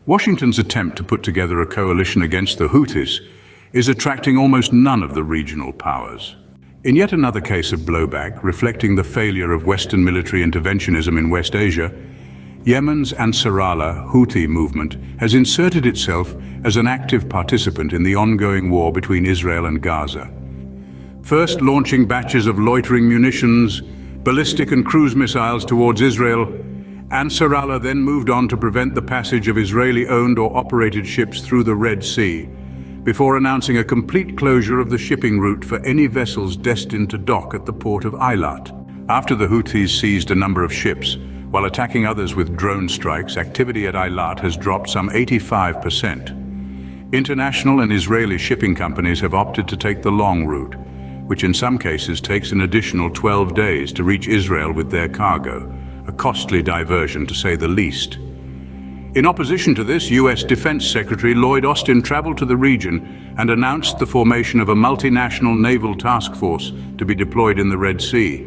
Washington's attempt to put together a coalition against the Houthis is attracting almost none of the regional powers. In yet another case of blowback, reflecting the failure of Western military interventionism in West Asia, Yemen's Ansarallah Houthi movement has inserted itself as an active participant in the ongoing war between Israel and Gaza. First launching batches of loitering munitions, ballistic and cruise missiles towards Israel, Ansarallah then moved on to prevent the passage of Israeli-owned or operated ships through the Red Sea, before announcing a complete closure of the shipping route for any vessels destined to dock at the port of Eilat. After the Houthis seized a number of ships, while attacking others with drone strikes, activity at Eilat has dropped some 85%. International and Israeli shipping companies have opted to take the long route, which in some cases takes an additional 12 days to reach Israel with their cargo, a costly diversion to say the least. In opposition to this, US Defense Secretary Lloyd Austin traveled to the region and announced the formation of a multinational naval task force to be deployed in the Red Sea.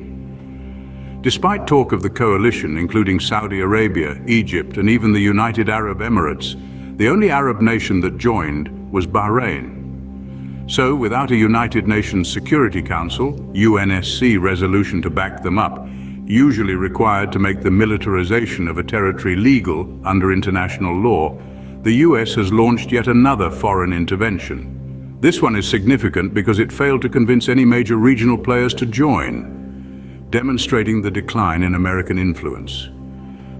Despite talk of the coalition, including Saudi Arabia, Egypt, and even the United Arab Emirates, the only Arab nation that joined was Bahrain. So, without a United Nations Security Council, UNSC resolution to back them up, usually required to make the militarization of a territory legal under international law, the US has launched yet another foreign intervention. This one is significant because it failed to convince any major regional players to join, demonstrating the decline in American influence,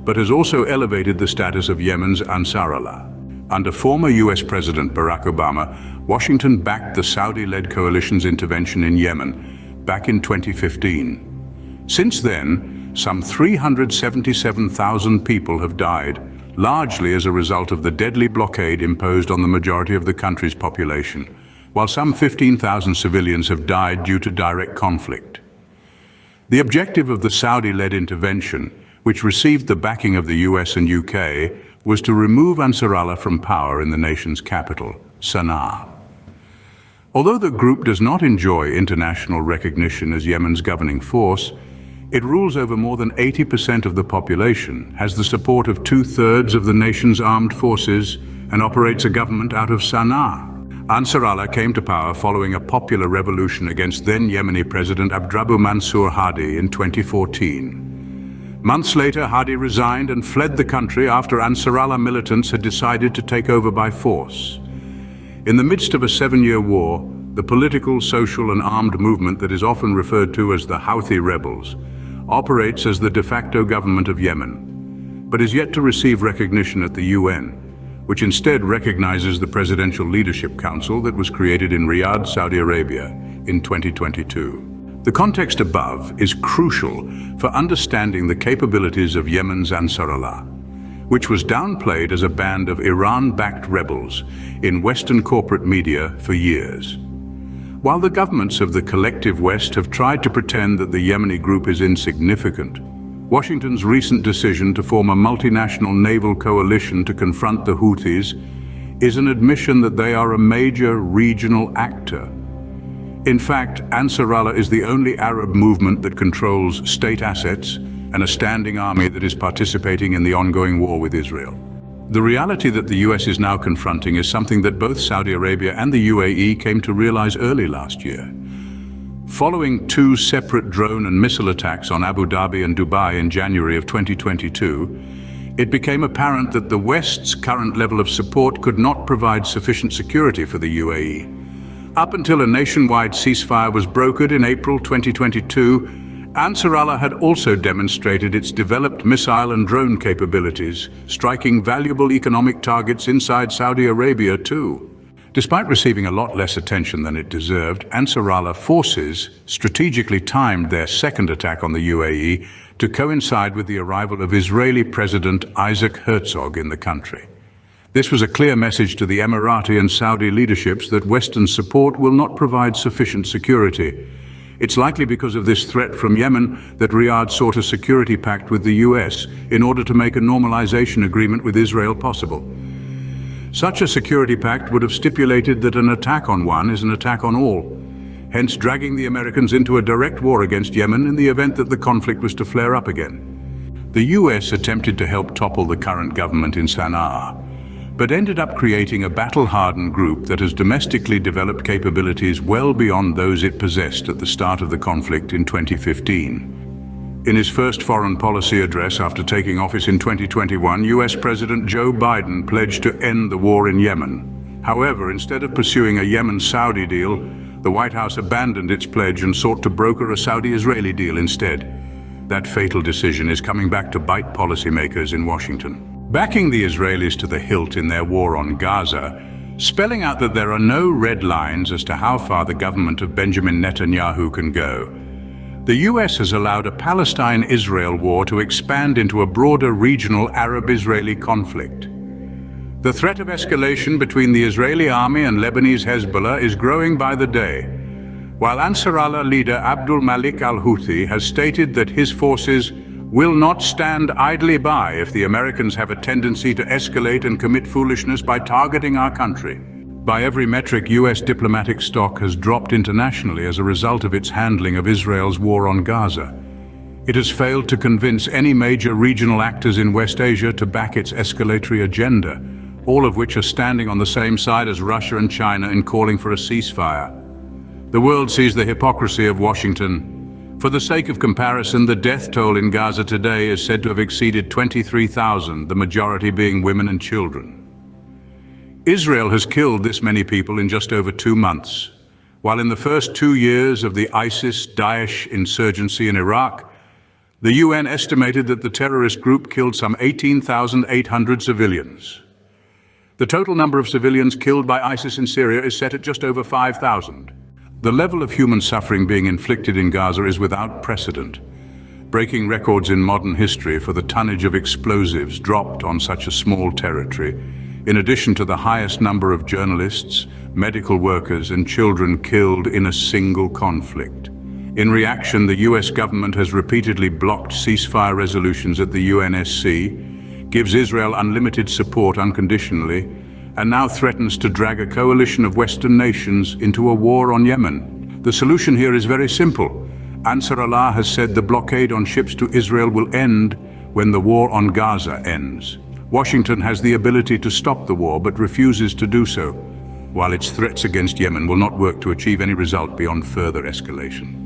but has also elevated the status of Yemen's Ansarallah. Under former US President Barack Obama, Washington backed the Saudi-led coalition's intervention in Yemen back in 2015. Since then, some 377,000 people have died, largely as a result of the deadly blockade imposed on the majority of the country's population, while some 15,000 civilians have died due to direct conflict. The objective of the Saudi-led intervention, which received the backing of the US and UK, was to remove Ansarallah from power in the nation's capital, Sana'a. Although the group does not enjoy international recognition as Yemen's governing force, it rules over more than 80% of the population, has the support of 2/3 of the nation's armed forces, and operates a government out of Sana'a. Ansarallah came to power following a popular revolution against then Yemeni President Abdrabbuh Mansur Hadi in 2014. Months later, Hadi resigned and fled the country after Ansarallah militants had decided to take over by force. In the midst of a 7-year war, the political, social, and armed movement that is often referred to as the Houthi rebels operates as the de facto government of Yemen, but is yet to receive recognition at the UN, which instead recognizes the Presidential Leadership Council that was created in Riyadh, Saudi Arabia, in 2022. The context above is crucial for understanding the capabilities of Yemen's Ansarallah, which was downplayed as a band of Iran-backed rebels in Western corporate media for years. While the governments of the collective West have tried to pretend that the Yemeni group is insignificant, Washington's recent decision to form a multinational naval coalition to confront the Houthis is an admission that they are a major regional actor. In fact, Ansarallah is the only Arab movement that controls state assets and a standing army that is participating in the ongoing war with Israel. The reality that the US is now confronting is something that both Saudi Arabia and the UAE came to realize early last year. Following 2 separate drone and missile attacks on Abu Dhabi and Dubai in January of 2022, it became apparent that the West's current level of support could not provide sufficient security for the UAE. Up until a nationwide ceasefire was brokered in April 2022, Ansarallah had also demonstrated its developed missile and drone capabilities, striking valuable economic targets inside Saudi Arabia too. Despite receiving a lot less attention than it deserved, Ansarallah forces strategically timed their second attack on the UAE to coincide with the arrival of Israeli President Isaac Herzog in the country. This was a clear message to the Emirati and Saudi leaderships that Western support will not provide sufficient security. It's likely because of this threat from Yemen that Riyadh sought a security pact with the US in order to make a normalization agreement with Israel possible. Such a security pact would have stipulated that an attack on one is an attack on all, hence dragging the Americans into a direct war against Yemen in the event that the conflict was to flare up again. The US attempted to help topple the current government in Sana'a, but ended up creating a battle-hardened group that has domestically developed capabilities well beyond those it possessed at the start of the conflict in 2015. In his first foreign policy address after taking office in 2021, US President Joe Biden pledged to end the war in Yemen. However, instead of pursuing a Yemen-Saudi deal, the White House abandoned its pledge and sought to broker a Saudi-Israeli deal instead. That fatal decision is coming back to bite policymakers in Washington. Backing the Israelis to the hilt in their war on Gaza, spelling out that there are no red lines as to how far the government of Benjamin Netanyahu can go. The US has allowed a Palestine-Israel war to expand into a broader regional Arab-Israeli conflict. The threat of escalation between the Israeli army and Lebanese Hezbollah is growing by the day, while Ansarallah leader Abdul Malik al-Houthi has stated that his forces will not stand idly by if the Americans have a tendency to escalate and commit foolishness by targeting our country. By every metric, US diplomatic stock has dropped internationally as a result of its handling of Israel's war on Gaza. It has failed to convince any major regional actors in West Asia to back its escalatory agenda, all of which are standing on the same side as Russia and China in calling for a ceasefire. The world sees the hypocrisy of Washington. For the sake of comparison, the death toll in Gaza today is said to have exceeded 23,000, the majority being women and children. Israel has killed this many people in just over 2 months, while in the first 2 years of the ISIS-Daesh insurgency in Iraq, the UN estimated that the terrorist group killed some 18,800 civilians. The total number of civilians killed by ISIS in Syria is set at just over 5,000. The level of human suffering being inflicted in Gaza is without precedent, breaking records in modern history for the tonnage of explosives dropped on such a small territory, in addition to the highest number of journalists, medical workers, and children killed in a single conflict. In reaction, the US government has repeatedly blocked ceasefire resolutions at the UNSC, gives Israel unlimited support unconditionally, and now threatens to drag a coalition of Western nations into a war on Yemen. The solution here is very simple. Ansarallah has said the blockade on ships to Israel will end when the war on Gaza ends. Washington has the ability to stop the war but refuses to do so, while its threats against Yemen will not work to achieve any result beyond further escalation.